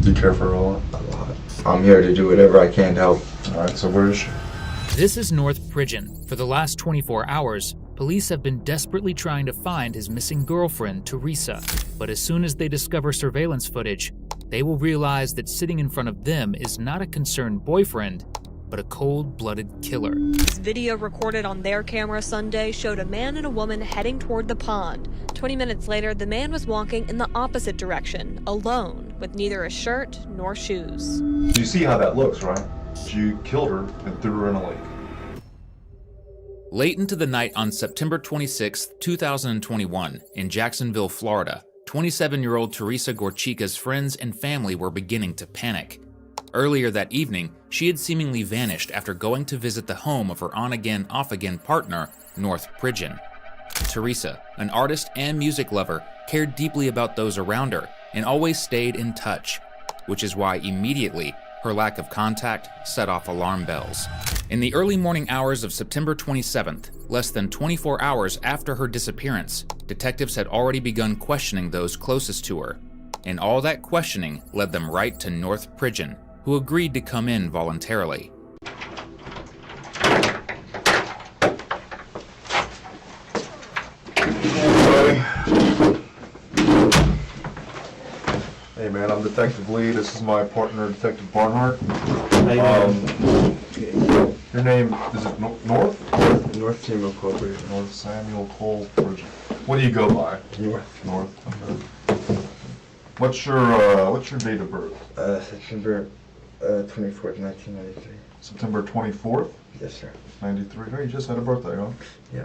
Do you care for her a lot? A lot. I'm here to do whatever I can to help. Alright, so where is she? This is North Pridgeon. For the last 24 hours, police have been desperately trying to find his missing girlfriend, Teresa. But as soon as they discover surveillance footage, they will realize that sitting in front of them is not a concerned boyfriend, but a cold-blooded killer. This video recorded on their camera Sunday showed a man and a woman heading toward the pond. 20 minutes later, the man was walking in the opposite direction, alone, with neither a shirt nor shoes. You see how that looks, right? You killed her and threw her in a lake. Late into the night on September 26, 2021, in Jacksonville, Florida, 27-year-old Teresa Gorchika's friends and family were beginning to panic. Earlier that evening, she had seemingly vanished after going to visit the home of her on-again, off-again partner, North Pridgeon. Teresa, an artist and music lover, cared deeply about those around her and always stayed in touch, which is why immediately her lack of contact set off alarm bells. In the early morning hours of September 27th, less than 24 hours after her disappearance, detectives had already begun questioning those closest to her. And all that questioning led them right to North Pridgeon, who agreed to come in voluntarily. Hey man, I'm Detective Lee. This is my partner, Detective Barnhart. Your name, is it North? North Team Incorporated. North Samuel Cole Bridget. What do you go by? North. North. Okay. What's your date of birth? September 24th, 1993. September 24th? Yes, sir. 93. Oh, you just had a birthday, huh? Yeah.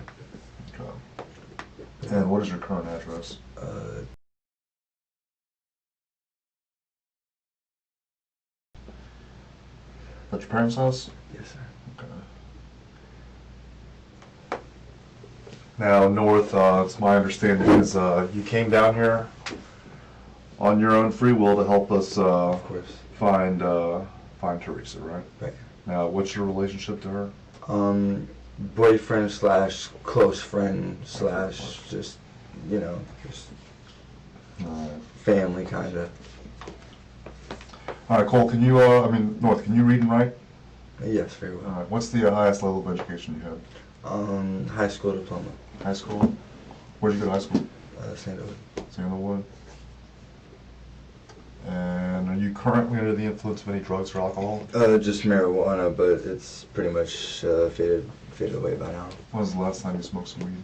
Okay. And what is your current address? At your parents' house? Yes, sir. Okay. Now, North, it's my understanding is you came down here on your own free will to help us Of course. find Teresa, right? Right. Now, what's your relationship to her? Boyfriend slash close friend slash just, just family kind of. All right, Cole, can you, North, can you read and write? Yes, very well. All right, what's the highest level of education you had? High school diploma. High school? Where'd you go to high school? Sandalwood. Sandalwood. And are you currently under the influence of any drugs or alcohol? Just marijuana, but it's pretty much faded away by now. When was the last time you smoked some weed?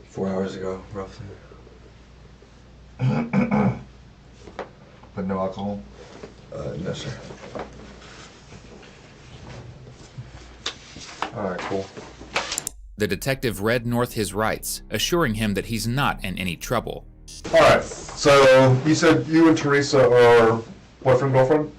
4 hours ago, roughly. But no alcohol? No, sir. All right, cool. The detective read North his rights, assuring him that he's not in any trouble. All right, so you said you and Teresa are boyfriend, girlfriend?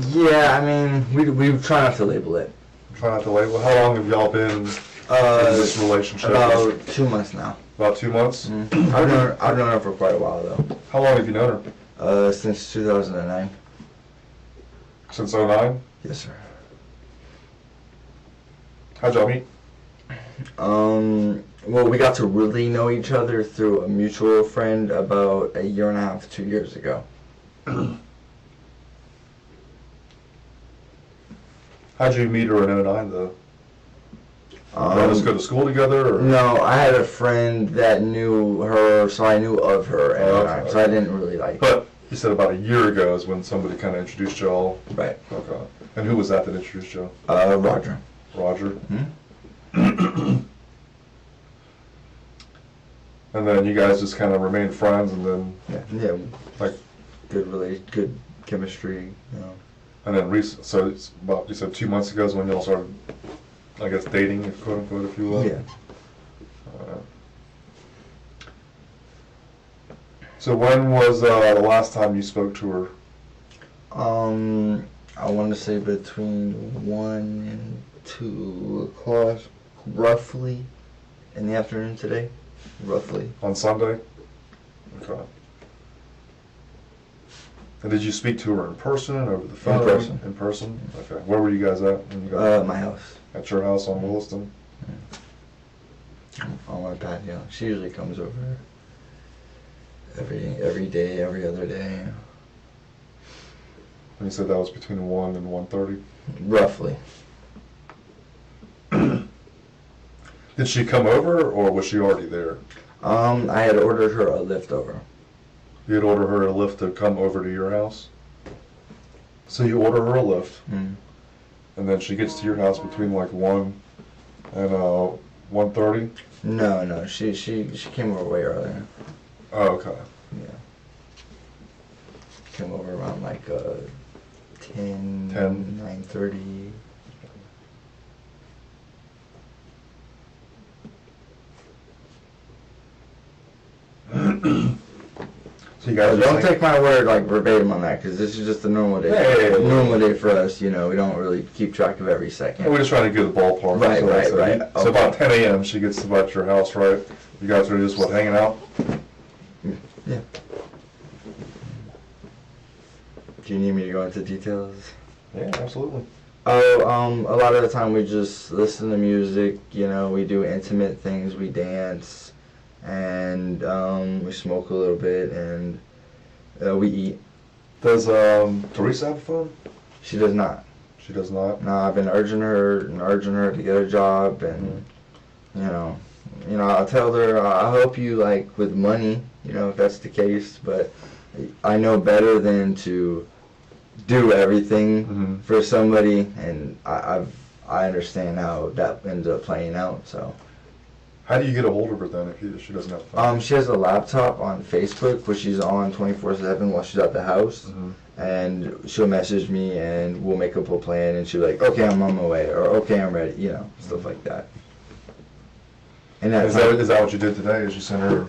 Yeah, I mean, we try not to label it. Try not to label. How long have y'all been in this relationship? About 2 months now. About 2 months? Mm-hmm. I've known her for quite a while, though. How long have you known her? Since 2009. Since 09? Yes, sir. How'd y'all meet? Well, we got to really know each other through a mutual friend about 1.5 years, 2 years ago. How'd you meet her in 09, though? Y'all just go to school together? Or? No, I had a friend that knew her, so I knew of her, and Okay. so I didn't really like. But you said about 1 year ago is when somebody kind of introduced y'all. Right. Okay. And who was that introduced y'all? Roger. Roger? Hmm? And then you guys just kind of remained friends, and then Yeah. like, Good chemistry, and then so it's about, you said 2 months ago is when y'all started, I guess, dating, if quote unquote, if you will. Yeah. So when was the last time you spoke to her? I want to say between 1 and 2 o'clock, roughly, in the afternoon today, roughly. On Sunday? Okay. And did you speak to her in person, over the phone? In person. In person? Okay. Where were you guys at when you got My house. At your house on Williston? On my patio. She usually comes over Every day, every other day. And you said that was between 1 and 1:30? Roughly. Did she come over, or was she already there? I had ordered her a lift over. You had ordered her a lift to come over to your house? So you order her a lift, Mm. and then she gets to your house between like 1 and 1:30? No, she came over way earlier. Oh, okay. Yeah. Came over around like 10, 9:30. So you guys Don't take my word like verbatim on that, because this is just a normal day. Yeah. Normal day for us, you know. We don't really keep track of every second. We're just trying to get the ballpark. Right, So right, so right. you- So about 10 a.m. she gets about your house, right? You guys are just, what, hanging out? Yeah. Do you need me to go into details? Yeah, absolutely. Oh, a lot of the time we just listen to music, you know, we do intimate things, we dance, and we smoke a little bit, and we eat. Does Teresa have a phone? She does not. She does not? No, I've been urging her to get a job, and, you know, I'll tell her, I'll help you, like, with money, you know, if that's the case, but I know better than to do everything Mhm. for somebody, and I understand how that ends up playing out. So How do you get a hold of her then if she doesn't have a phone? she has a laptop on Facebook, which she's on 24/7 while she's at the house, Mhm. and she'll message me, and we'll make up a plan, and she'll be like, okay, I'm on my way, or okay, I'm ready, you know, stuff like that. And Is that what you did today? Is you sent her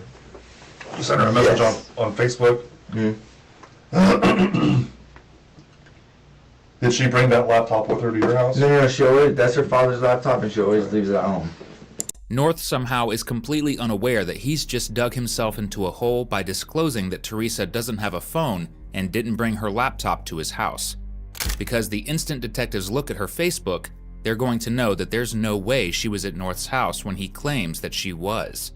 a message Yes. on Facebook? Mhm. Did she bring that laptop with her to your house? No, she always, that's her father's laptop, and she always leaves it at home. North somehow is completely unaware that he's just dug himself into a hole by disclosing that Teresa doesn't have a phone and didn't bring her laptop to his house. Because the instant detectives look at her Facebook, they're going to know that there's no way she was at North's house when he claims that she was.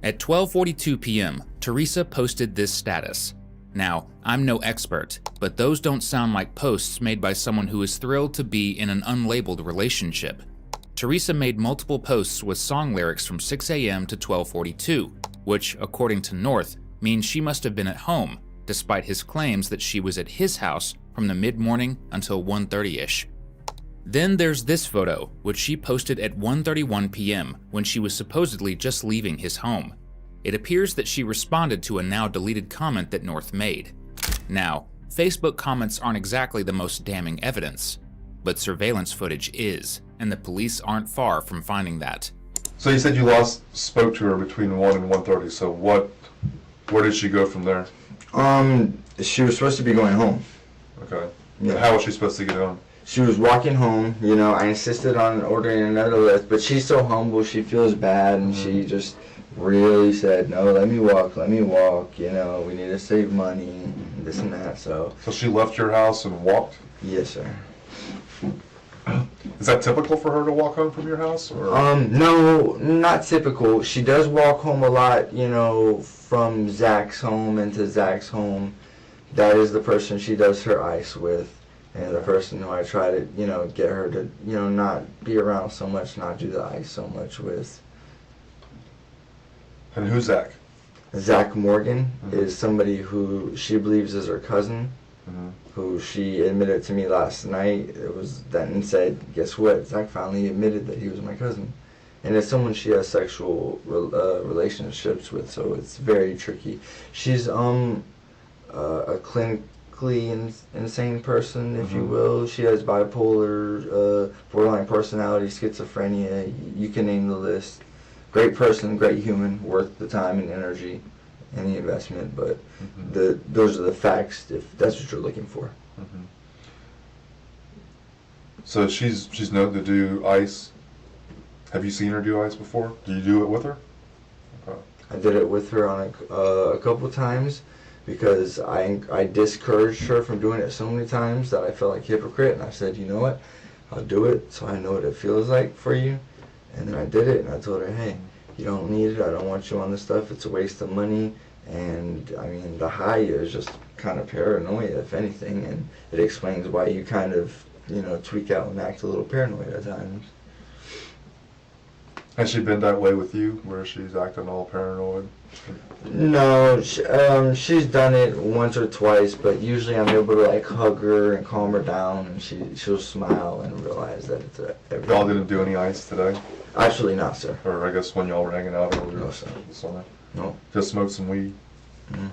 At 12:42 p.m., Teresa posted this status. Now, I'm no expert, but those don't sound like posts made by someone who is thrilled to be in an unlabeled relationship. Teresa made multiple posts with song lyrics from 6 a.m. to 12:42, which, according to North, means she must have been at home, despite his claims that she was at his house from the mid-morning until 1:30ish. Then there's this photo, which she posted at 1:31 p.m. when she was supposedly just leaving his home. It appears that she responded to a now deleted comment that North made. Now, Facebook comments aren't exactly the most damning evidence, but surveillance footage is, and the police aren't far from finding that. So you said you spoke to her between 1 and 1:30. So where did she go from there? She was supposed to be going home. Okay. Yeah. And how was she supposed to get home? She was walking home, you know, I insisted on ordering another lift, but she's so humble, she feels bad, and she just really said, no, let me walk, you know, we need to save money, and this and that, so. So she left your house and walked? Yes, sir. Is that typical for her to walk home from your house? Or? No, not typical. She does walk home a lot, you know, from Zach's home into Zach's home. That is the person she does her ice with. And the person who I try to, you know, get her to, you know, not be around so much, not do the ice so much with. And who's Zach? Zach Morgan Mhm. is somebody who she believes is her cousin, who she admitted to me last night. It was then said, guess what? Zach finally admitted that he was my cousin. And it's someone she has sexual relationships with, so it's very tricky. She's a clinically insane person, if you will. She has bipolar, borderline personality, schizophrenia. You can name the list. Great person, great human, worth the time and energy and the investment. But those are the facts, if that's what you're looking for. So she's known to do ice. Have you seen her do ice before? Do you do it with her? Okay. I did it with her on a couple times because I discouraged her from doing it so many times that I felt like a hypocrite, and I said, you know what, I'll do it so I know what it feels like for you. And then I did it, and I told her, hey, you don't need it, I don't want you on this stuff, it's a waste of money, And I mean, the high is just kind of paranoia, if anything, and it explains why you kind of, you know, tweak out and act a little paranoid at times. Has she been that way with you, where she's acting all paranoid? No, she's done it once or twice, but usually I'm able to like hug her and calm her down, and she'll smile and realize that it's Y'all didn't do any ice today? Absolutely not, sir. Or I guess when y'all were hanging out earlier No, sir. this summer? No. Just smoke some weed? Mm.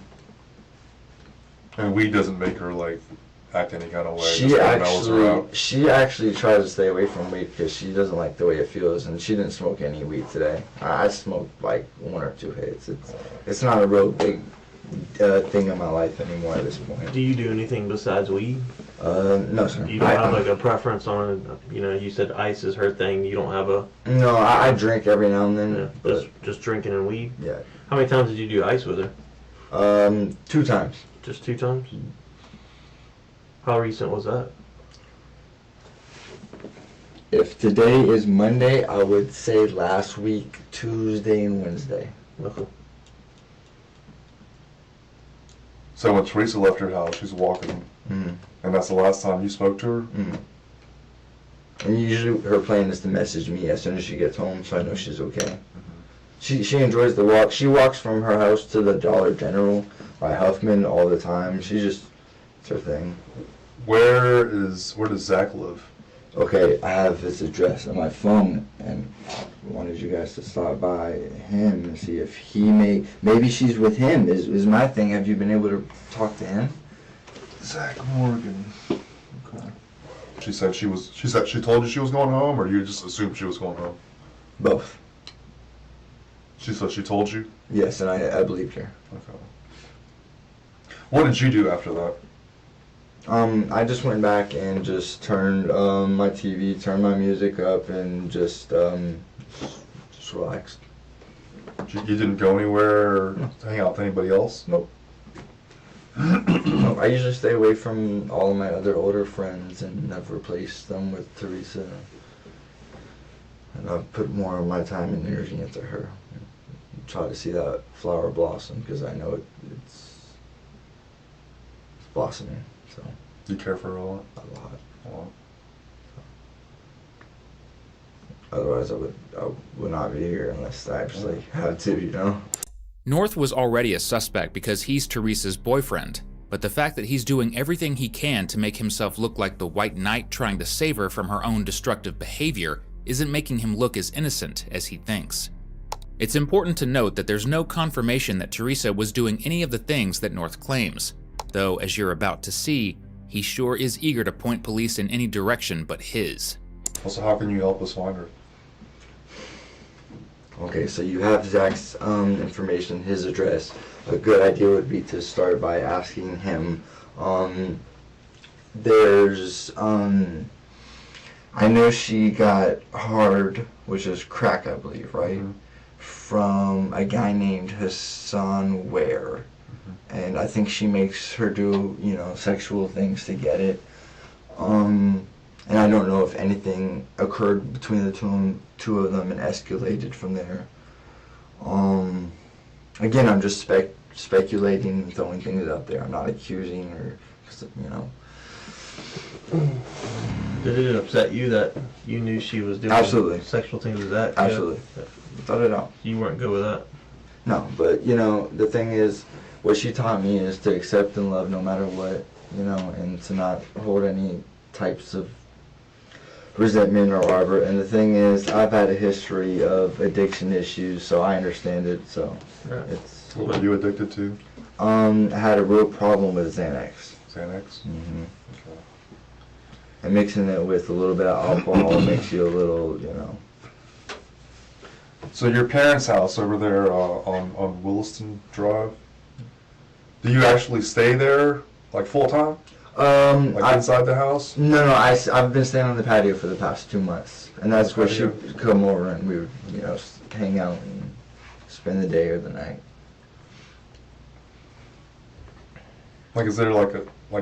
And weed doesn't make her, like, act any kind of way? Just when mellows her out? She actually tries to stay away from weed because she doesn't like the way it feels, and she didn't smoke any weed today. I smoked like 1 or 2 hits. It's not a real big thing in my life anymore at this point. Do you do anything besides weed? No, sir. You don't have like a preference on, you know, you said ice is her thing. You don't have a... No, I drink every now and then. Yeah, But just drinking and weed? yeah. How many times did you do ice with her? 2 times. Just 2 times? How recent was that? If today is Monday, I would say last week, Tuesday and Wednesday. Okay. So when Teresa left her house, she's walking, Mm. and that's the last time you spoke to her? Mm. And usually her plan is to message me as soon as she gets home, so I know she's okay. She enjoys the walk. She walks from her house to the Dollar General by Huffman all the time. It's her thing. Where does Zach live? Okay, I have his address on my phone, and I wanted you guys to stop by him and see if he maybe she's with him. Is my thing. Have you been able to talk to him? Zach Morgan. Okay. She said she told you she was going home, or you just assumed she was going home? Both. She said she told you? Yes, and I believed her. Okay. What did you do after that? I just went back and just turned my TV, turned my music up, and just relaxed. You didn't go anywhere or hang out with anybody else? Nope. Nope. I usually stay away from all of my other older friends, and I've replaced them with Teresa. And I've put more of my time and energy into her. Try to see that flower blossom, because I know it's blossoming. So You care for her a lot? a lot. A lot. Otherwise, I would not be here unless I actually had to, you know. North was already a suspect because he's Teresa's boyfriend, but the fact that he's doing everything he can to make himself look like the white knight trying to save her from her own destructive behavior isn't making him look as innocent as he thinks. It's important to note that there's no confirmation that Teresa was doing any of the things that North claims, though as you're about to see, he sure is eager to point police in any direction but his. Also, how can you help us find her? Okay, so you have Zach's information, his address. A good idea would be to start by asking him. I know she got hard, which is crack, I believe, right? Mm-hmm. From a guy named Hassan Ware. And I think she makes her do, you know, sexual things to get it. And I don't know if anything occurred between the two of them and escalated from there. Again, I'm just speculating and throwing things out there. I'm not accusing or, you know. Did it upset you that you knew she was doing Absolutely. sexual things with that? Absolutely. Without a doubt. You weren't good with that? No, but, you know, the thing is, what she taught me is to accept and love no matter what, you know, and to not hold any types of resentment or whatever. And the thing is, I've had a history of addiction issues, so I understand it. So Right. it's. What were you addicted to? I had a real problem with Xanax. Xanax? Mm-hmm. Okay. And mixing it with a little bit of alcohol makes you a little, you know. So your parents' house over there on Williston Drive, do you actually stay there, like, full-time? Like inside the house? No, I've been staying on the patio for the past 2 months, and that's where she Patio? would come over and we would, you know, hang out and spend the day or the night. Like, is there like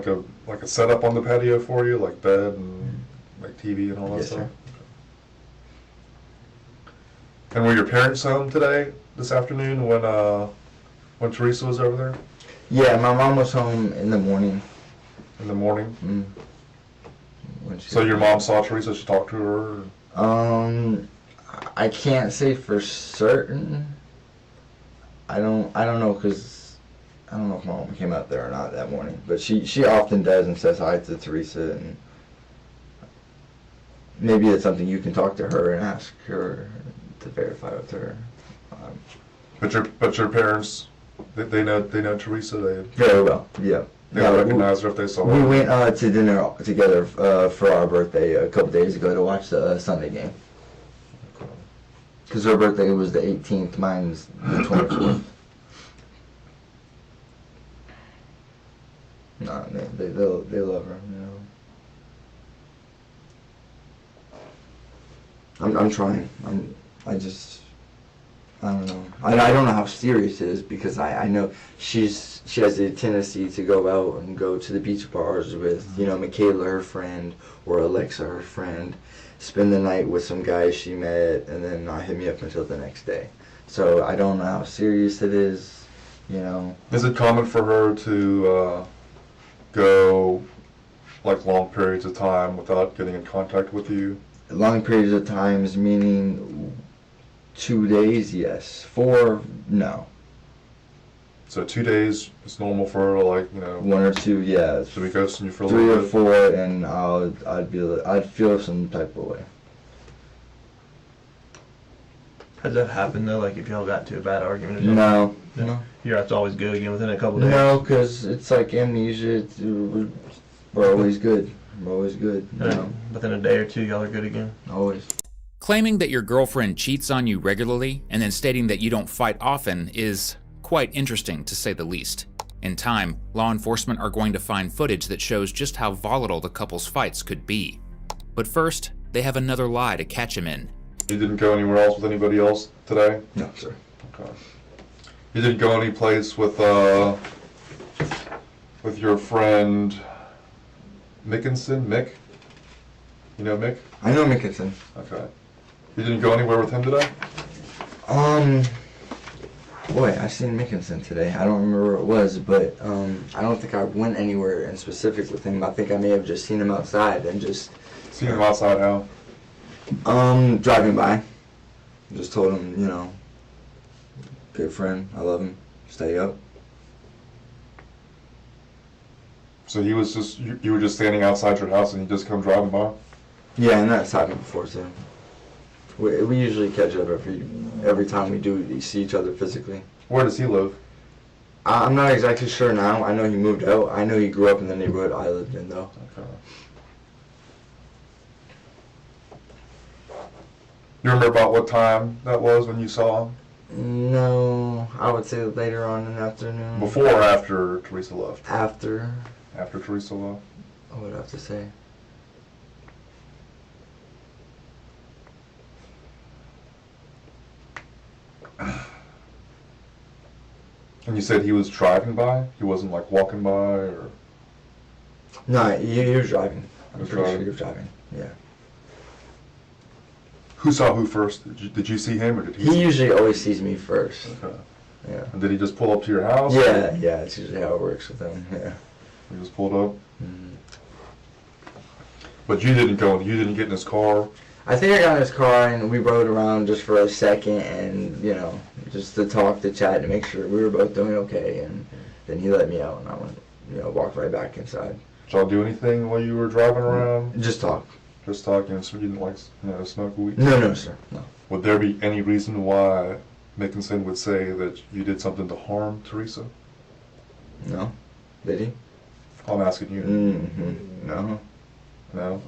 a setup on the patio for you, like bed and like TV and all that Yes, stuff? sir. And were your parents home today, this afternoon, when when Teresa was over there? Yeah, my mom was home in the morning. In the morning? So Was your mom saw Teresa, she talked to her? I can't say for certain. I don't know, because I don't know if my mom came out there or not that morning. But she often does and says hi to Teresa, and maybe it's something you can talk to her and ask her to verify with her. But your parents, they know Teresa. They Very well, yeah. They recognize her if they saw her. We went to dinner together for our birthday a couple days ago to watch the Sunday game. Because her birthday was the 18th, mine's the 24th. No, they love her, you know. I'm trying. I don't know. I don't know how serious it is, because I know she has a tendency to go out and go to the beach bars with, you know, Michaela, her friend, or Alexa, her friend, spend the night with some guys she met, and then not hit me up until the next day. So I don't know how serious it is, you know. Is it common for her to go like long periods of time without getting in contact with you? Long periods of times, meaning 2 days, yes. 4, no. So 2 days is normal for her, like, you know. 1 or 2, yeah. So we ghosting you for a 3 little or bit. 4, and I'd feel some type of way. Has that happened though? Like if y'all got to a bad argument or something? No. You have to always go again within a couple days? No, because it's like amnesia. We're always good. We're always good. You And know? within a day or two, y'all are good again? Always. Claiming that your girlfriend cheats on you regularly and then stating that you don't fight often is quite interesting, to say the least. In time, law enforcement are going to find footage that shows just how volatile the couple's fights could be. But first, they have another lie to catch him in. You didn't go anywhere else with anybody else today? No, sir. Okay. You didn't go any place with your friend Mickinson? Mick? You know Mick? I know Mickinson. Okay. You didn't go anywhere with him today? Boy, I seen Mickinson today. I don't remember where it was, but I don't think I went anywhere in specific with him. I think I may have just seen him outside and just Seen him outside how? driving by. Just told him, you know, good friend, I love him, stay up. So he was just, you were just standing outside your house and he just come driving by? Yeah, and that's happened before too. We usually catch up every time we do see each other physically. Where does he live? I'm not exactly sure now. I know he moved out. I know he grew up in the neighborhood I lived in though. Okay. You remember about what time that was when you saw him? No, I would say later on in the afternoon. Before or after Teresa left? After, After Teresa left? I would have to say. And you said he was driving by? He wasn't like walking by or? No, he was driving. I'm Was pretty sure driving. he was driving. Yeah. Who saw who first? Did you see him or did he see He usually always sees me first. Okay. Yeah. And did he just pull up to your house? Yeah, yeah. It's usually how it works with him. Yeah. He just pulled up? Mhm. But you didn't get in his car? I think I got in his car and we rode around just for a second, and you know, just to talk, to chat, to make sure we were both doing okay. And then he let me out, and I went, you know, walked right back inside. Did y'all do anything while you were driving around? Just talk. Just talking, so you didn't like, smoke weed? No, sir. No. Would there be any reason why Mickinson would say that you did something to harm Teresa? No. Did he? I'm asking you. Mm-hmm. No. No?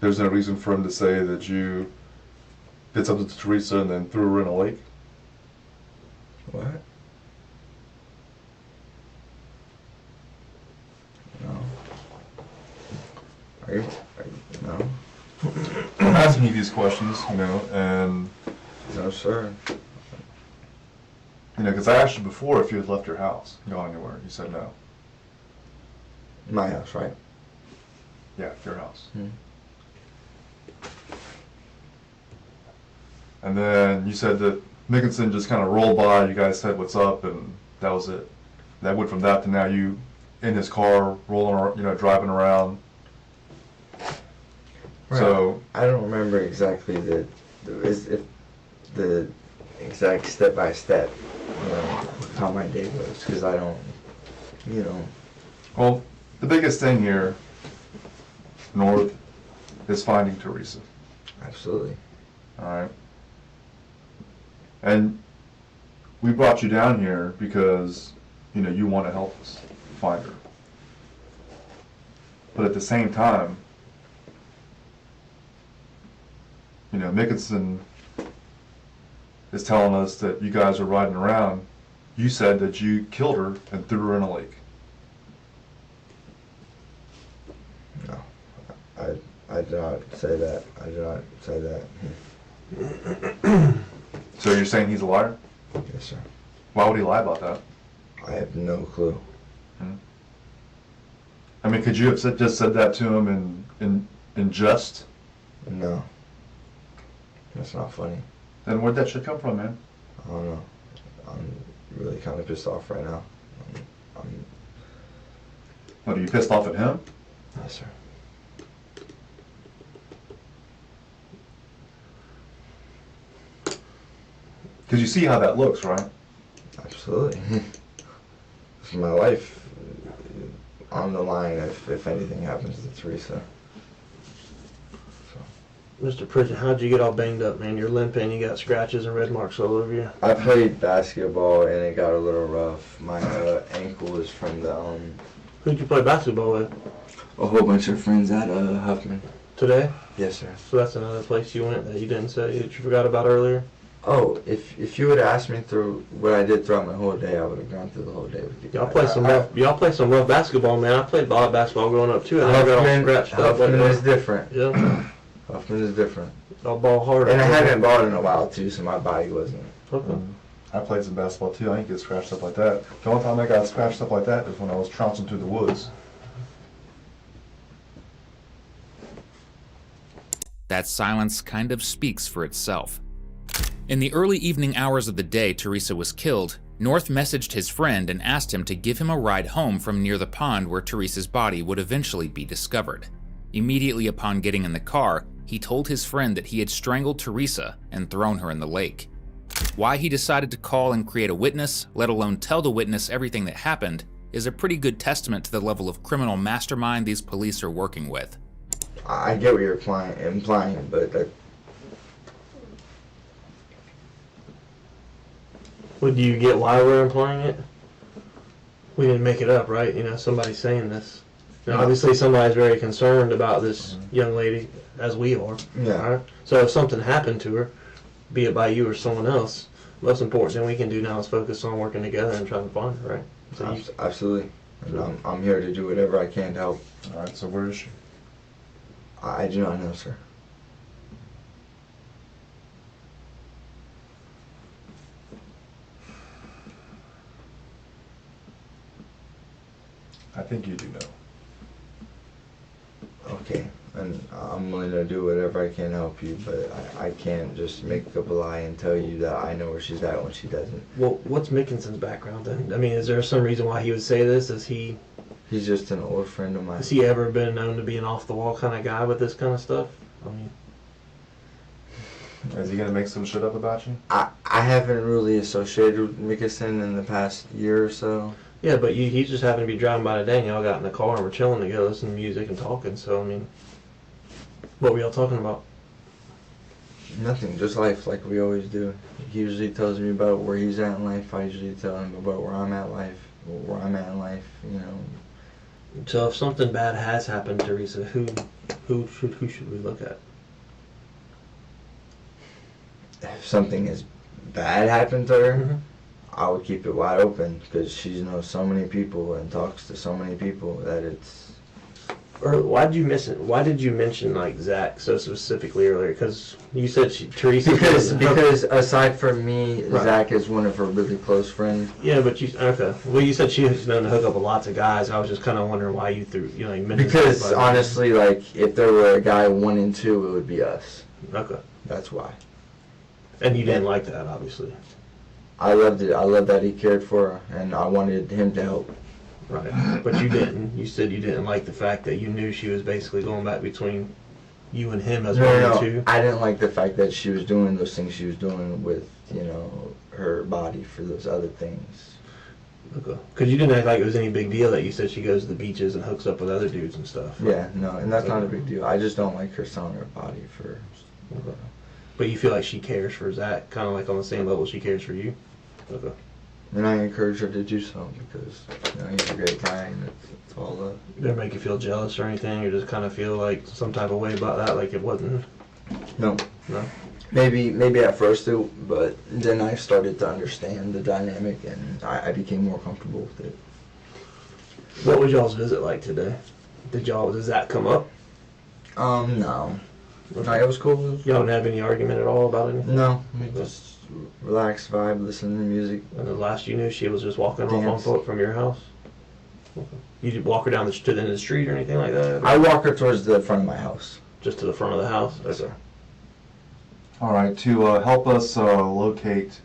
There's no reason for him to say that you did something to Teresa and then threw her in a lake? What? No. Are you no? I'm asking you these questions, and, No, sir. because I asked you before if you had left your house, gone anywhere. You said no. My house, right? Yeah, your house. Hmm. And then you said that Mickinson just kind of rolled by, you guys said what's up, and that was it. That went from that to now you in his car, rolling, driving around. Right. So I don't remember exactly the exact step by step, how my day was, because I don't, Well, the biggest thing here, North, is finding Teresa. Absolutely. All right. And we brought you down here because, you want to help us find her. But at the same time, Mickinson is telling us that you guys are riding around. You said that you killed her and threw her in a lake. No, I did not say that. I did not say that. So you're saying he's a liar? Yes, sir. Why would he lie about that? I have no clue. I mean, could you have just said that to him in jest? No. That's not funny. Then where'd that shit come from, man? I don't know. I'm really kind of pissed off right now. What, are you pissed off at him? Yes, sir. Because you see how that looks, right? Absolutely. This is my life on the line if anything happens to Teresa. Mr. Pritchett, how'd you get all banged up, man? You're limping, you got scratches and red marks all over you. I played basketball and it got a little rough. My ankle is from the Who'd you play basketball with? a whole bunch of friends at Huffman. Today? Yes, sir. So that's another place you went that you didn't say, that you forgot about earlier? Oh, if you would ask me through what I did throughout my whole day, I would have gone through the whole day with you. Y'all play some rough basketball, man. I played a lot of basketball growing up too, and I got all scratched up. Huffman is different. Yeah. Huffman is different. I'll ball harder. And I haven't balled in a while too, so my body wasn't. Okay. I played some basketball too. I didn't get scratched up like that. The only time I got scratched up like that was when I was trouncing through the woods. That silence kind of speaks for itself. In the early evening hours of the day Teresa was killed, North messaged his friend and asked him to give him a ride home from near the pond where Teresa's body would eventually be discovered. Immediately upon getting in the car, he told his friend that he had strangled Teresa and thrown her in the lake. Why he decided to call and create a witness, let alone tell the witness everything that happened, is a pretty good testament to the level of criminal mastermind these police are working with. I get what you're implying, but that. Would you get why we're implying it? We didn't make it up, right? Somebody's saying this. Now, obviously, somebody's very concerned about this young lady, as we are. Yeah. Right? So if something happened to her, be it by you or someone else, the most important thing we can do now is focus on working together and trying to find her, right? So Absolutely. And I'm here to do whatever I can to help. All right, so where is she? I do not know, sir. I think you do know. Okay. And I'm willing to do whatever I can to help you, but I can't just make up a lie and tell you that I know where she's at when she doesn't. Well, what's Mickinson's background then? I mean, is there some reason why he would say this? He's just an old friend of mine. Has he ever been known to be an off-the-wall kind of guy with this kind of stuff? I mean, Is he gonna make some shit up about you? I haven't really associated with Mickinson in the past year or so. yeah, but he just happened to be driving by today, and y'all got in the car and were chilling together, listening to music and talking. So I mean, what were y'all talking about? Nothing, just life like we always do. He usually tells me about where he's at in life. I usually tell him about where I'm at in life, So if something bad has happened, Teresa, who should we look at? If something is bad happened to her, Mm-hmm. I would keep it wide open because she knows so many people and talks to so many people that it's. Or why did you mention like Zach so specifically earlier? Because you said Teresa. Because aside from me, Right. Zach is one of her really close friends. Yeah, but okay. Well, you said she's known to hook up with lots of guys. I was just kind of wondering why you threw you mentioned. Because somebody. honestly, like if there were a guy 1 and 2, it would be us. Okay. That's why. And you didn't like that, obviously. I loved it. I loved that he cared for her, and I wanted him to help. Right. But you didn't. You said you didn't like the fact that you knew she was basically going back between you and him as one and two. I didn't like the fact that she was doing those things she was doing with, her body for those other things. Okay. Because you didn't act like it was any big deal that you said she goes to the beaches and hooks up with other dudes and stuff. Yeah, no, and that's not a big deal. I just don't like her selling her body for... Okay. But you feel like she cares for Zach, kind of like on the same level she cares for you? Okay. And I encourage her to do so because, he's a great guy and it's all love. Did it make you feel jealous or anything, or just kind of feel like some type of way about that, like it wasn't? No. No? Maybe at first, but then I started to understand the dynamic and I became more comfortable with it. What was y'all's visit like today? Does that come up? No. No, it was cool. Y'all didn't have any argument at all about anything? No, we just relax, vibe, listen to music. And the last you knew, she was just walking off on Dance. foot from your house? Okay. You did walk her down to the end of the street or anything like that? I walk her towards the front of my house. Just to the front of the house? Okay. All right, to help us locate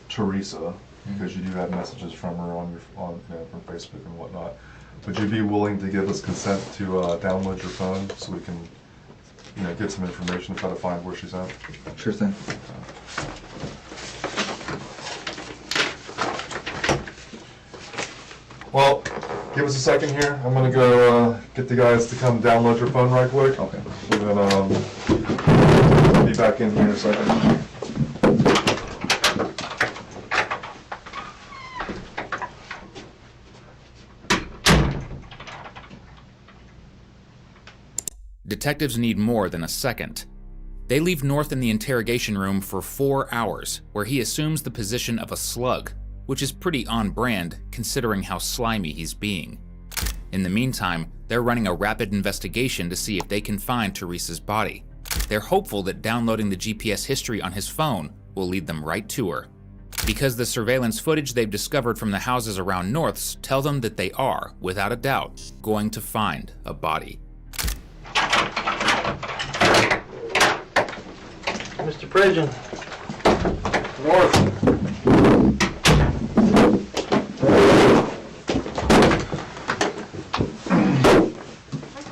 Teresa, because you do have messages from her on from Facebook and whatnot, would you be willing to give us consent to download your phone so we can, get some information, try to find where she's at? Sure thing. Well, give us a second here. I'm gonna go get the guys to come download your phone right quick. Okay. And then be back in here in a second. Detectives need more than a second. They leave North in the interrogation room for 4 hours, where he assumes the position of a slug, which is pretty on brand considering how slimy he's being. In the meantime, they're running a rapid investigation to see if they can find Teresa's body. They're hopeful that downloading the GPS history on his phone will lead them right to her, because the surveillance footage they've discovered from the houses around North's tell them that they are, without a doubt, going to find a body. Mr. Pridgeon. North.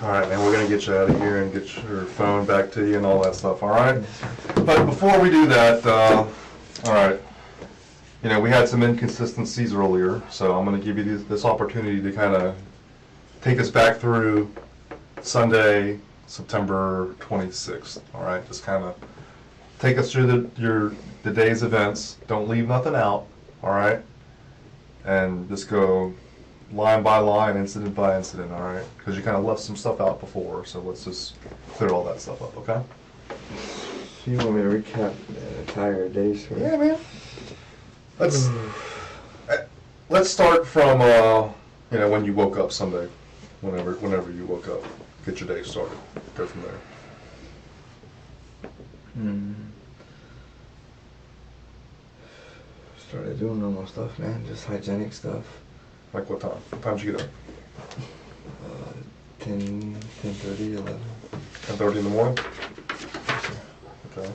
Alright, man, we're gonna get you out of here and get your phone back to you and all that stuff, alright? But before we do that, alright, we had some inconsistencies earlier, so I'm gonna give you this opportunity to kind of take us back through Sunday, September 26th, alright? Just kind of take us through the day's events. Don't leave nothing out, alright? And just go line by line, incident by incident, all right? Because you kind of left some stuff out before, so let's just clear all that stuff up, okay? So you want me to recap the entire day, sir? Yeah, man. Let's start from when you woke up Sunday, whenever you woke up. Get your day started. Go from there. Started doing normal stuff, man. Just hygienic stuff. Like what time? What time did you get up? 10:30, 11. 10:30 in the morning? Okay.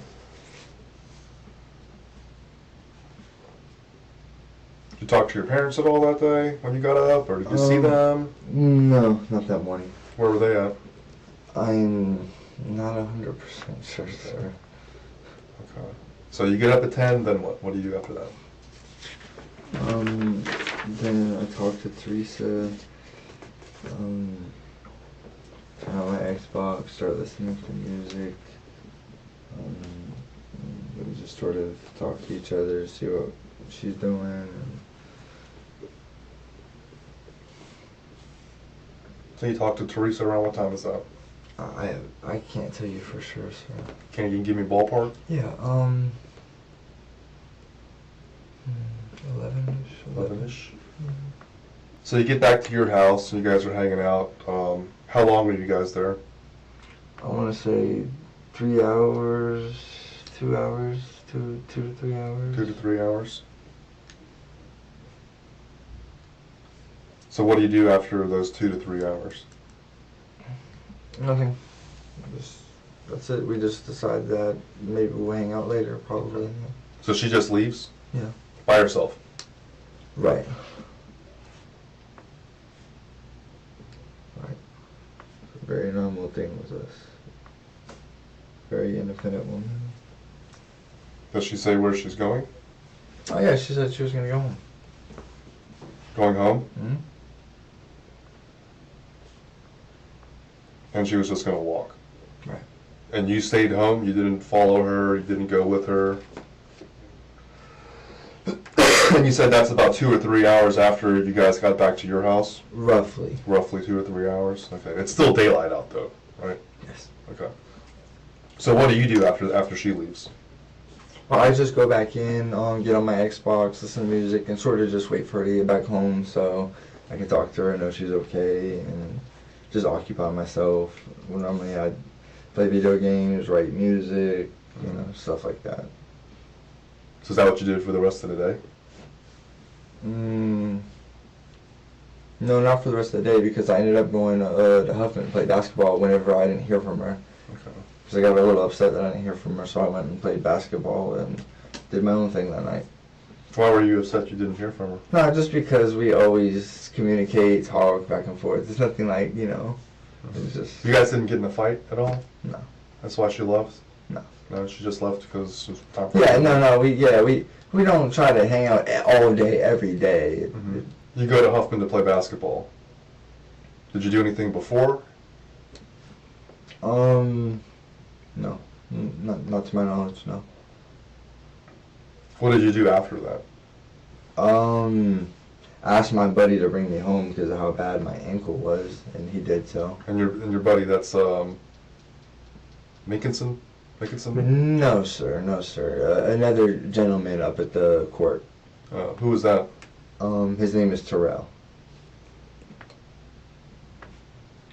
Did you talk to your parents at all that day when you got up, or did you see them? No, not that morning. Where were they at? I'm not 100% sure, sir. Okay. So you get up at 10, then what? What do you do after that? Then I talked to Teresa, turn on my Xbox, start listening to music. We just sort of talk to each other, see what she's doing. So you talked to Teresa around what time is that? I can't tell you for sure, sir. Can you give me a ballpark? Yeah, 11-ish. 11-ish. So you get back to your house, and you guys are hanging out. How long were you guys there? I want to say 3 hours, 2 hours, 2 to 3 hours. 2 to 3 hours. So what do you do after those 2 to 3 hours? Nothing. Just That's it. We just decided that maybe we'll hang out later, probably. So she just leaves? Yeah. By herself? Right. Right. It's a very normal thing with us. Very independent woman. Does she say where she's going? Oh yeah, she said she was gonna go home. Going home? Mm-hmm. And she was just going to walk? Right. And you stayed home? You didn't follow her? You didn't go with her? And you said that's about 2 or 3 hours after you guys got back to your house? Roughly. Roughly 2 or 3 hours? Okay. It's still daylight out though, right? Yes. Okay. So what do you do after she leaves? Well, I just go back in, get on my Xbox, listen to music, and sort of just wait for her to get back home so I can talk to her and know she's okay, and just occupy myself. Well, normally I'd play video games, write music, stuff like that. So is that what you did for the rest of the day? No, not for the rest of the day, because I ended up going to Huffman to play basketball whenever I didn't hear from her. Okay. Because I got a little upset that I didn't hear from her, so I went and played basketball and did my own thing that night. Why were you upset you didn't hear from her? No, just because we always communicate, talk back and forth. It's nothing like, it's just... You guys didn't get in a fight at all? No. That's why she left? No. No, she just left because it was time for Yeah, her. no, we don't try to hang out all day, every day. Mm-hmm. You go to Huffman to play basketball. Did you do anything before? No. Not to my knowledge, no. What did you do after that? I asked my buddy to bring me home because of how bad my ankle was, and he did so. And your buddy, that's Mickinson? No, sir. Another gentleman up at the court. Who was that? His name is Terrell.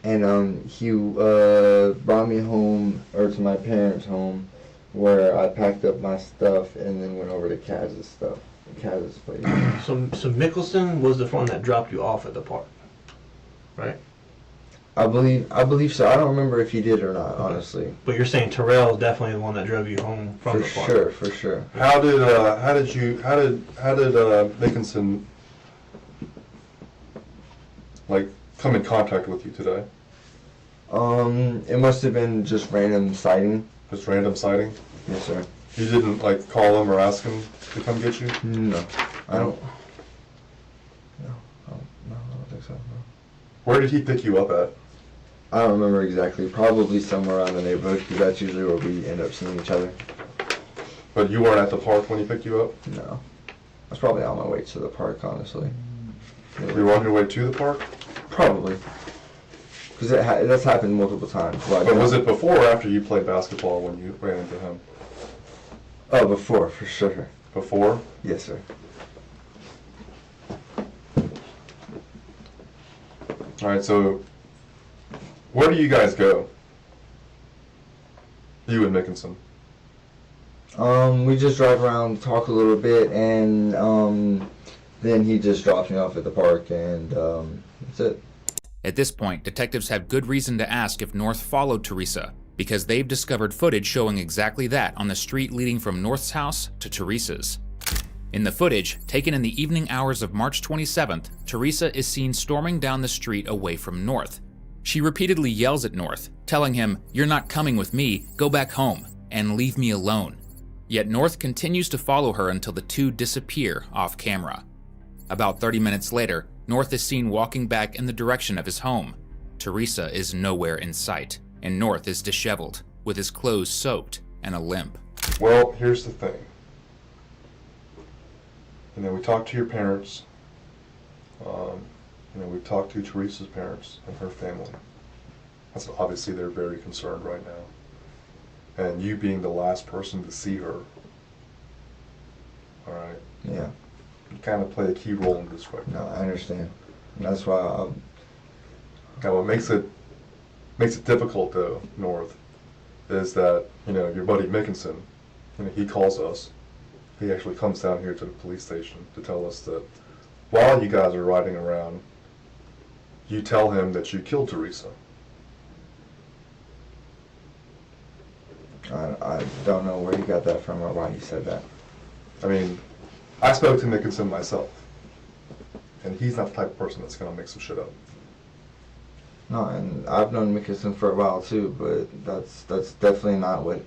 And he brought me home, or to my parents' home, where I packed up my stuff and then went over to Kaz's place. So Mickelson was the one that dropped you off at the park, right? I believe so. I don't remember if he did or not, honestly. But you're saying Terrell is definitely the one that drove you home from the park. For sure. How did Mickinson come in contact with you today? It must have been just random sighting. Just random sighting? Yes, sir. You didn't call him or ask him to come get you? No, I don't. No, I don't think so. No. Where did he pick you up at? I don't remember exactly. Probably somewhere around the neighborhood, because that's usually where we end up seeing each other. But you weren't at the park when he picked you up? No, I was probably on my way to the park, honestly. You were on your way to the park? Probably. Because that's happened multiple times. But was it before or after you played basketball when you ran into him? Oh, before, for sure. Before? Yes, sir. Alright, so where do you guys go? You and Mickinson. We just drive around, talk a little bit, and then he just drops me off at the park, and that's it. At this point, detectives have good reason to ask if North followed Teresa, because they've discovered footage showing exactly that on the street leading from North's house to Teresa's. In the footage, taken in the evening hours of March 27th, Teresa is seen storming down the street away from North. She repeatedly yells at North, telling him, "You're not coming with me, go back home, and leave me alone." Yet North continues to follow her until the two disappear off camera. About 30 minutes later, North is seen walking back in the direction of his home. Teresa is nowhere in sight, and North is disheveled, with his clothes soaked and a limp. Well, here's the thing. We talked to your parents. We talked to Teresa's parents and her family. That's obviously they're very concerned right now. And you being the last person to see her, all right, Yeah. you kind of play a key role in this right No, now. I understand. And that's why Now, what makes it difficult though, North, is that your buddy Mickinson, he calls us. He actually comes down here to the police station to tell us that while you guys are riding around, you tell him that you killed Teresa. I don't know where he got that from or why he said that. I mean, I spoke to Mickelson myself, and he's not the type of person that's going to make some shit up. No, and I've known Mickelson for a while too, but that's definitely not what.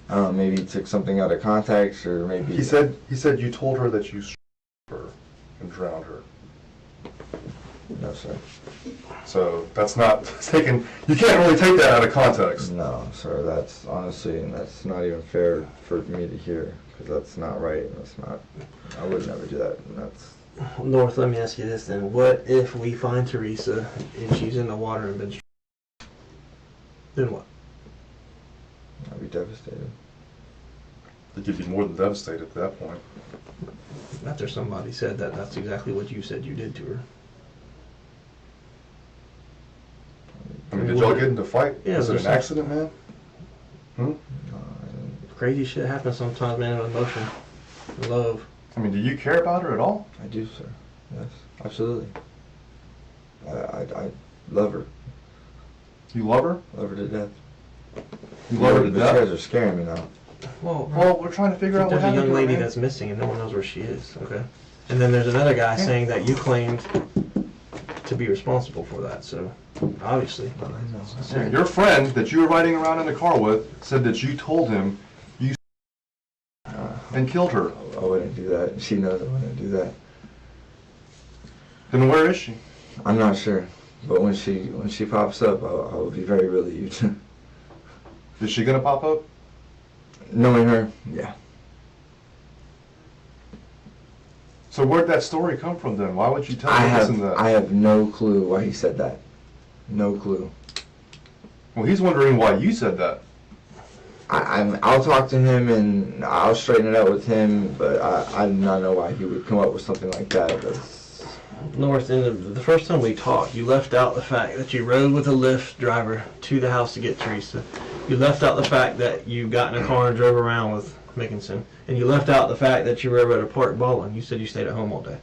I don't know. Maybe he took something out of context, or maybe He said you told her that you struck her and drowned her. No, sir. So that's not taken. You can't really take that out of context. No, sir. That's honestly, and that's not even fair for me to hear, because that's not right. And that's not. I would never do that. And that's. North, let me ask you this then. What if we find Teresa and she's in the water and been struck? Then what? I'd be devastated. You could be more than devastated at that point. After somebody said that, that's exactly what you said you did to her. I mean, did y'all get into a fight? Yeah, Was it there's an accident, man? Crazy shit happens sometimes, man, with emotion, love. I mean, do you care about her at all? I do, sir. Yes, absolutely. I love her. You love her? Love her to death. You love her to But you guys death? are scaring me now. Well, We're trying to figure out what there's a happened. young to her, lady man. that's missing and no one knows where she is, okay? And then there's another guy saying that you claimed to be responsible for that, so obviously. Yeah, your friend that you were riding around in the car with said that you told him you and killed her. I wouldn't do that. She knows I wouldn't do that. Then where is she? I'm not sure, but when she pops up, I'll be very relieved. Is she gonna pop up? Knowing her, yeah. So where'd that story come from then? Why would you tell I Mickelson that? have no clue why he said that. No clue. Well, he's wondering why you said that. I'll talk to him and I'll straighten it out with him, but I do not know why he would come up with something like that. North, in the first time we talked, you left out the fact that you rode with a Lyft driver to the house to get Teresa. You left out the fact that you got in a car and drove around with Mickelson. And you left out the fact that you were over at a park bowling. You said you stayed at home all day.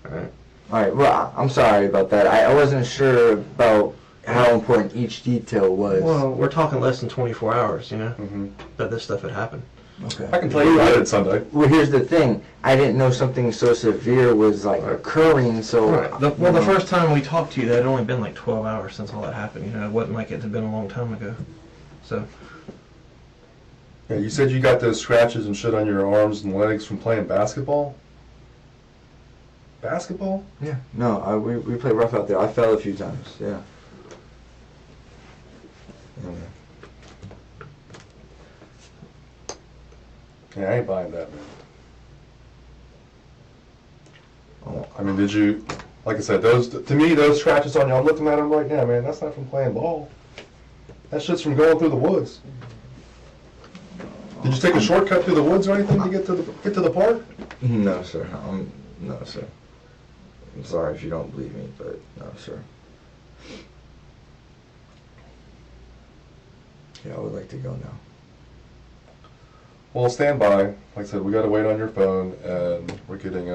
Alright? Alright, well, I'm sorry about that. I wasn't sure about how important each detail was. Well, we're talking less than 24 hours, you know, Mm-hmm. that this stuff had happened. Okay. I can tell you I did Sunday. Well, here's the thing. I didn't know something so severe was like occurring, so... Right. The first time we talked to you, that had only been like 12 hours since all that happened. You know, it wasn't like it had been a long time ago. So, Yeah, you said you got those scratches and shit on your arms and legs from playing basketball? Basketball? Yeah, no, we played rough out there. I fell a few times, yeah. Yeah, man. Yeah, I ain't buying that, man. Oh, I mean, did you, like I said, to me, those scratches on you, I'm looking at them right now, man, that's not from playing ball. That shit's from going through the woods. Did you take a shortcut through the woods or anything to get to the park? no, sir. No, sir. I'm sorry if you don't believe me, but no, sir. Yeah, I would like to go now. Well, stand by. Like I said, we got to wait on your phone, and we're getting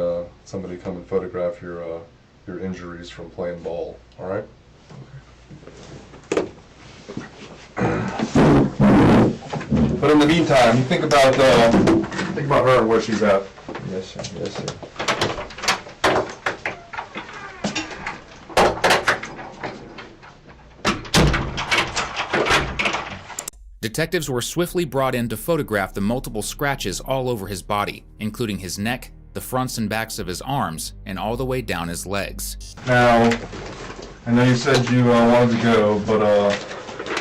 somebody to come and photograph your injuries from playing ball. All right. But in the meantime, you think about her and where she's at. Yes, sir. Yes, sir. Detectives were swiftly brought in to photograph the multiple scratches all over his body, including his neck, the fronts and backs of his arms, and all the way down his legs. Now, I know you said you wanted to go, but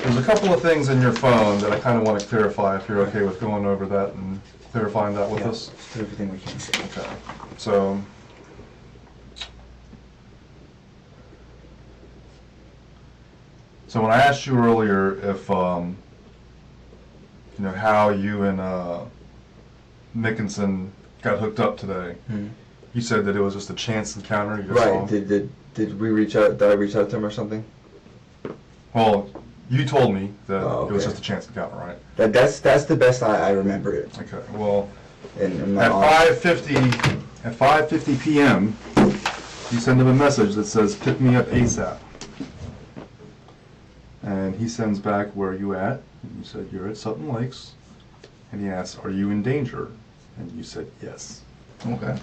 there's a couple of things in your phone that I kind of want to clarify, if you're okay with going over that and clarifying that with us. Let's do everything we can. Okay. So, when I asked you earlier if, you know, how you and Mickelson got hooked up today, you said that it was just a chance encounter. You just saw Right. him. Did we reach out? Did I reach out to him or something? Well, you told me that Oh, it was okay. just a chance encounter, right? That's the best I remember it. Okay. Well, In my at honest- 5:50 p.m., you send him a message that says, "Pick me up ASAP." And he sends back, "Where are you at?" And you said, you're at Sutton Lakes. And he asked, are you in danger? And you said, yes. Okay.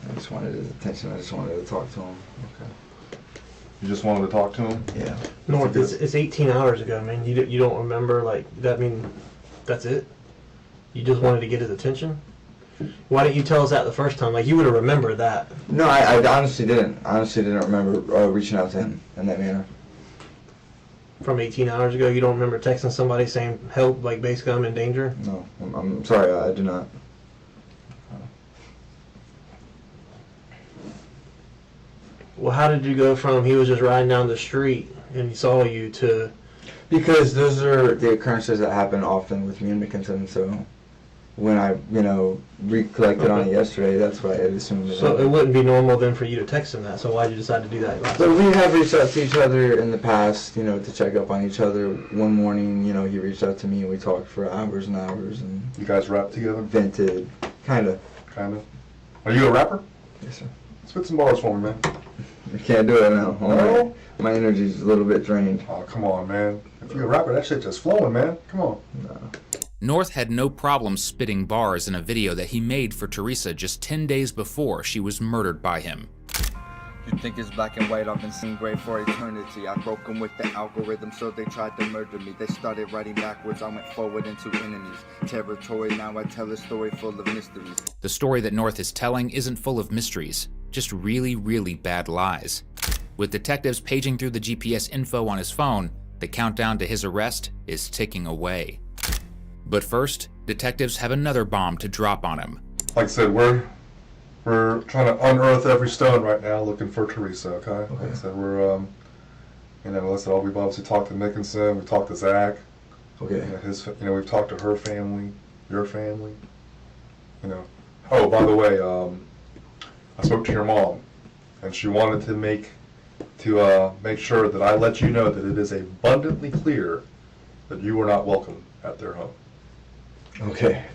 I just wanted his attention. I just wanted to talk to him. Okay. You just wanted to talk to him? Yeah. North, it's 18 hours ago, man. You don't remember, like, that mean that's it? You just wanted to get his attention? Why didn't you tell us that the first time? Like, you would have remembered that. No, I honestly didn't. I honestly didn't remember reaching out to him in that manner. From 18 hours ago, you don't remember texting somebody saying, help, like, basically I'm in danger? No, I'm sorry, I do not. Well, how did you go from he was just riding down the street and he saw you to... Because those are the occurrences that happen often with me and Mickinson, so when I, recollected on it yesterday, that's what I assumed. So it wouldn't be normal then for you to text him that, so why'd you decide to do that last But we have reached out to each other in the past, to check up on each other. One morning, he reached out to me and we talked for hours and hours and You guys rap together? vented, kind of. Kind of. Are you a rapper? Yes, sir. Spit some bars for me, man. I can't do it now. No? My energy's a little bit drained. Oh, come on, man. If you're a rapper, that shit just flowing, man. Come on. No. North had no problem spitting bars in a video that he made for Teresa just 10 days before she was murdered by him. You think it's black and white, I've been seeing gray for eternity. I broke them with the algorithm, so they tried to murder me. They started writing backwards, I went forward into enemies territory. Now I tell a story full of mysteries. The story that North is telling isn't full of mysteries, just really, really bad lies. With detectives paging through the GPS info on his phone, the countdown to his arrest is ticking away. But first, detectives have another bomb to drop on him. Like I said, we're trying to unearth every stone right now, looking for Teresa. Okay. Like I said, we're we've obviously talked to Mickinson, we've talked to Zach. Okay. We've talked to her family, your family. Oh, by the way, I spoke to your mom, and she wanted to make sure that I let you know that it is abundantly clear that you were not welcome at their home. Okay.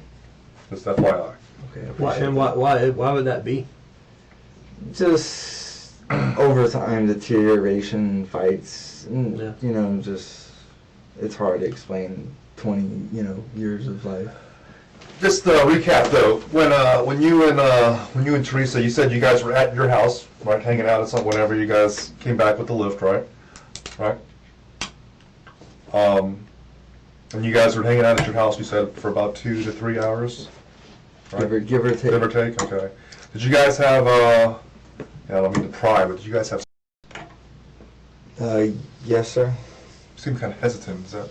Just FYI. Okay. Why would that be? Just over time, deterioration, fights, Yeah. It's hard to explain 20, years of life. Just recap though. When you and Teresa, you said you guys were at your house, right, hanging out at some whenever you guys came back with the lift, right? Right. And you guys were hanging out at your house. You said for about 2 to 3 hours. Right? Give or take. Give or take. Okay. Did you guys have I don't mean to pry, but did you guys have? Yes, sir. You seem kind of hesitant. Is that?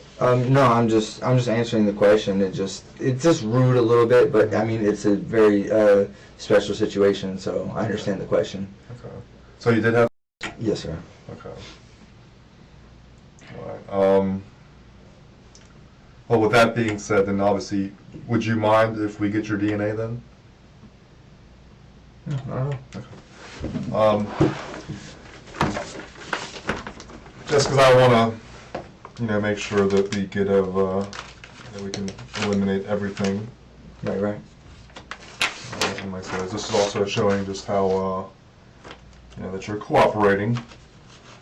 No, I'm just answering the question. It's just rude a little bit, but I mean it's a very special situation, so I understand the question. Okay. So you did have? Yes, sir. Okay. All right. Well, with that being said, then obviously, would you mind if we get your DNA then? No, I don't know. Okay. Just because I want to, make sure that we get that we can eliminate everything. Right. And like I said, this is also showing just how, that you're cooperating.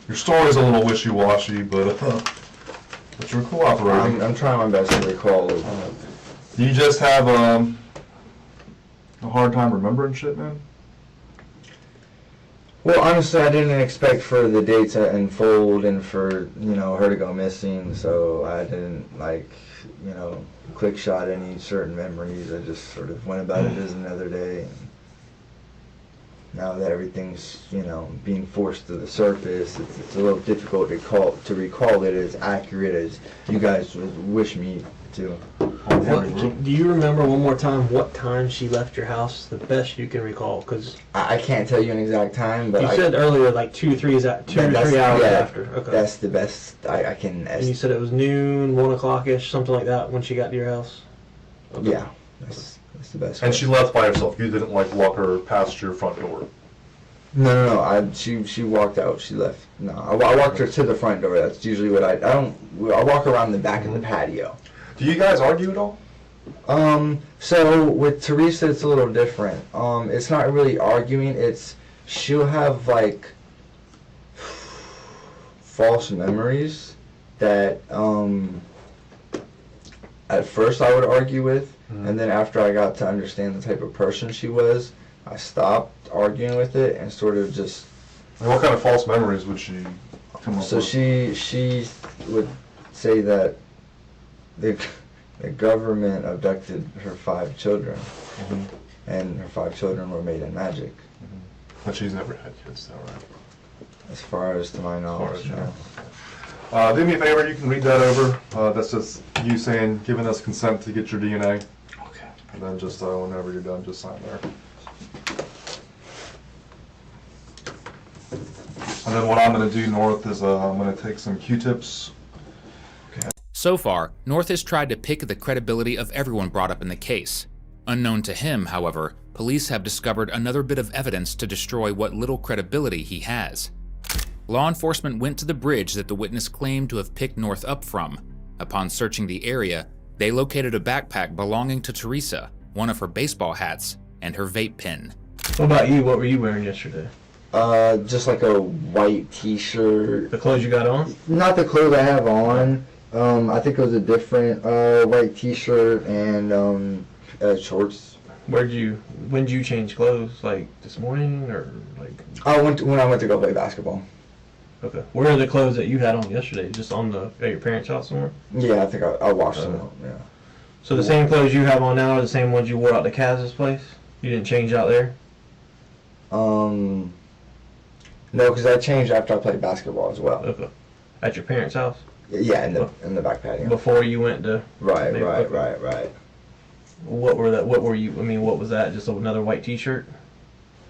Your story's a little wishy-washy, but you're cooperating. I'm trying my best to recall. Do you just have a hard time remembering shit, man? Well, honestly, I didn't expect for the day to unfold and for, her to go missing, so I didn't, quick shot any certain memories. I just sort of went about it as another day. And now that everything's, being forced to the surface, it's a little difficult to recall it as accurate as you guys would wish me to. Do you remember one more time what time she left your house? The best you can recall, because I can't tell you an exact time, but you said earlier like 2 or 3 hours after. Okay. That's the best I can And you said it was noon, 1 o'clock-ish, something like that when she got to your house? Okay. Yeah, that's the best. And she left by herself. You didn't walk her past your front door. No. She walked out. She left. No, I walked her to the front door. That's usually what I walk around the back of the patio. Do you guys argue at all? So with Teresa, it's a little different. It's not really arguing. She'll have false memories that at first I would argue with, and then after I got to understand the type of person she was, I stopped arguing with it and sort of just. And what kind of false memories would she come up So with? she would say that the government abducted her 5 children, and her 5 children were made in magic. But she's never had kids, though, right? As far as to my knowledge, no. Do me a favor, you can read that over. That's just you saying, giving us consent to get your DNA. Okay. And then just whenever you're done, just sign there. And then what I'm going to do, North, is I'm going to take some Q-tips. So far, North has tried to pick the credibility of everyone brought up in the case. Unknown to him, however, police have discovered another bit of evidence to destroy what little credibility he has. Law enforcement went to the bridge that the witness claimed to have picked North up from. Upon searching the area, they located a backpack belonging to Teresa, one of her baseball hats, and her vape pen. What about you? What were you wearing yesterday? Just like a white t-shirt. The clothes you got on? Not the clothes I have on. I think it was a different white t-shirt and shorts. When did you change clothes? Like this morning or like? When I went to go play basketball. Okay. Where are the clothes that you had on yesterday? Just at your parents' house somewhere? Yeah, I think I washed them out, yeah. So the same clothes you have on now are the same ones you wore out to Kaz's place? You didn't change out there? No, because I changed after I played basketball as well. Okay. At your parents' house? Yeah, in the back patio. Before you went to... Right. What was that? Just another white t-shirt?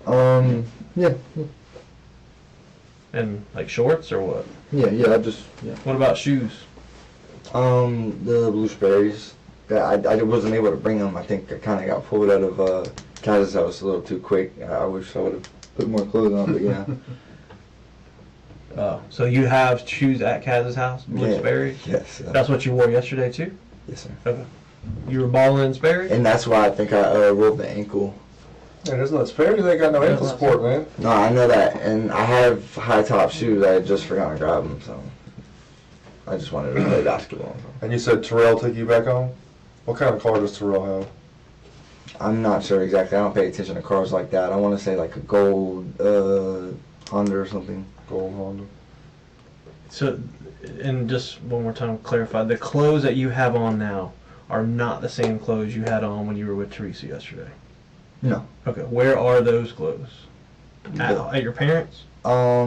Yeah. And like shorts or what? Yeah, yeah. What about shoes? The blue Sperry's. I wasn't able to bring them. I think I kind of got pulled out of Kaz's house a little too quick. I wish I would have put more clothes on, but yeah. So you have shoes at Kaz's house? Blue Sperry's? Yes. That's what you wore yesterday too? Yes, sir. Okay. You were balling in Sperry's? And that's why I think I rolled the ankle. Yeah, there's no Sperry's. They got no ankle support, man. No, I know that, and I have high top shoes. I just forgot to grab them, so I just wanted to play basketball. And you said Terrell took you back home? What kind of car does Terrell have? I'm not sure exactly. I don't pay attention to cars like that. I want to say like a gold Honda or something. Gold Honda. So, and just one more time, clarify, the clothes that you have on now are not the same clothes you had on when you were with Teresa yesterday? No. Okay, where are those clothes? At your parents'? I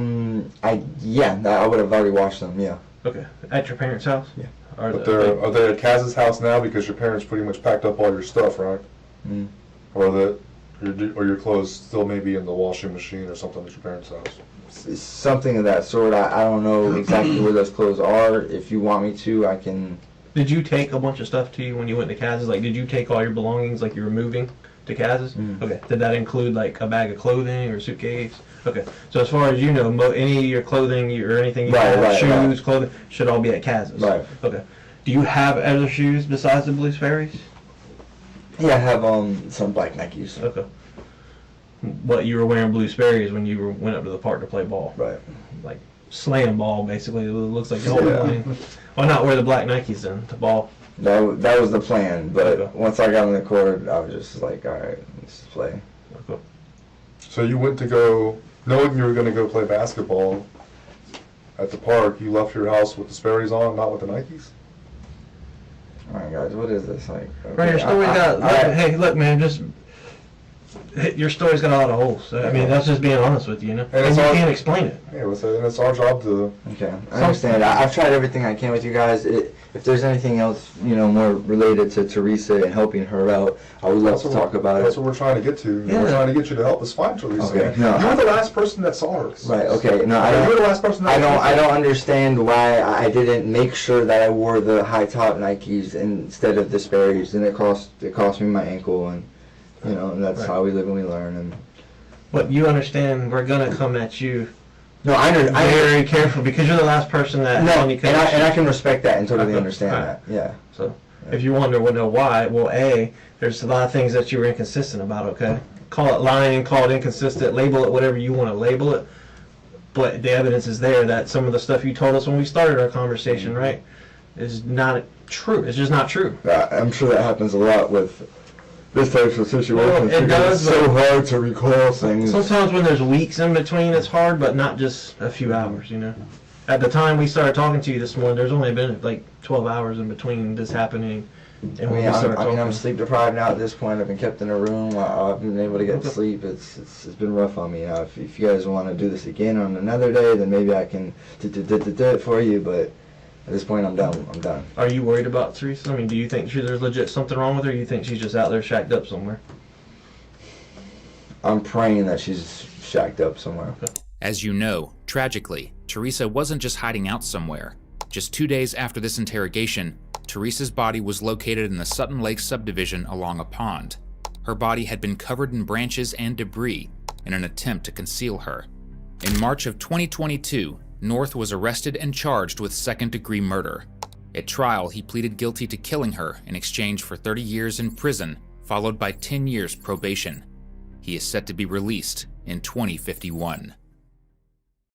would have already washed them. Yeah. Okay, at your parents' house? Yeah. Are they at Kaz's house now because your parents pretty much packed up all your stuff, right? Mm. Or your clothes still may be in the washing machine or something at your parents' house? Something of that sort. I don't know exactly where those clothes are. If you want me to, I can. Did you take a bunch of stuff to you when you went to Kaz's? Like, did you take all your belongings like you were moving to Kaz's? Mm. Okay. Did that include like a bag of clothing or suitcase? Okay. So as far as you know, any of your clothing or anything you have, shoes, clothing, should all be at Kaz's? Right. Okay. Do you have other shoes besides the Blue Sperry's? Yeah, I have some black Nikes. Okay. What, you were wearing Blue Sperry's when you went up to the park to play ball? Right. Like slam ball, basically. It looks like the whole thing. Why not wear the black Nikes then to ball? That was the plan, but Okay. once I got on the court, I was just like, all right, let's play. Okay. So you went to go, knowing you were going to go play basketball at the park, you left your house with the Sperry's on, not with the Nikes? All right, guys, what is this like? Okay, Right, your story's got. Hey, look, man, your story's got a lot of holes. I mean, that's just being honest with you, you know. And you can't explain it. Yeah, and it's our job to. Okay, I understand. I've tried everything I can with you guys. If there's anything else, more related to Teresa and helping her out, I would love to talk about That's it. what we're trying to get to. Yeah. We're trying to get you to help us find Teresa. Okay, no, you were the last person that saw her. Right. Okay. No, You were the last person. I don't understand why I didn't make sure that I wore the high top Nikes instead of the Sperry's, and it cost me my ankle, and and that's how we live and we learn. And But you understand, we're gonna come at you. no, I Very careful because you're the last person that. no, and I can respect that and totally understand Right. that. Yeah. So, if you wonder, know why? Well, there's a lot of things that you were inconsistent about. Okay, call it lying, call it inconsistent, label it whatever you want to label it. But the evidence is there that some of the stuff you told us when we started our conversation, right? is not true. It's just not true. I'm sure that happens a lot with this type of situation. Well, it does, It's so but hard to recall things. sometimes when there's weeks in between, it's hard, but not just a few hours, you know. At the time we started talking to you this morning, there's only been like 12 hours in between this happening and when we started talking. I'm sleep deprived now at this point. I've been kept in a room. I've been able to get Okay. sleep. It's been rough on me. If you guys want to do this again on another day, then maybe I can do it for you. But at this point, I'm done. I'm done. Are you worried about Teresa? I mean, do you think there's legit something wrong with her, or you think she's just out there shacked up somewhere? I'm praying that she's shacked up somewhere. As you know, tragically, Teresa wasn't just hiding out somewhere. Just 2 days after this interrogation, Teresa's body was located in the Sutton Lake subdivision along a pond. Her body had been covered in branches and debris in an attempt to conceal her. In March of 2022, North was arrested and charged with second-degree murder. At trial, he pleaded guilty to killing her in exchange for 30 years in prison, followed by 10 years probation. He is set to be released in 2051.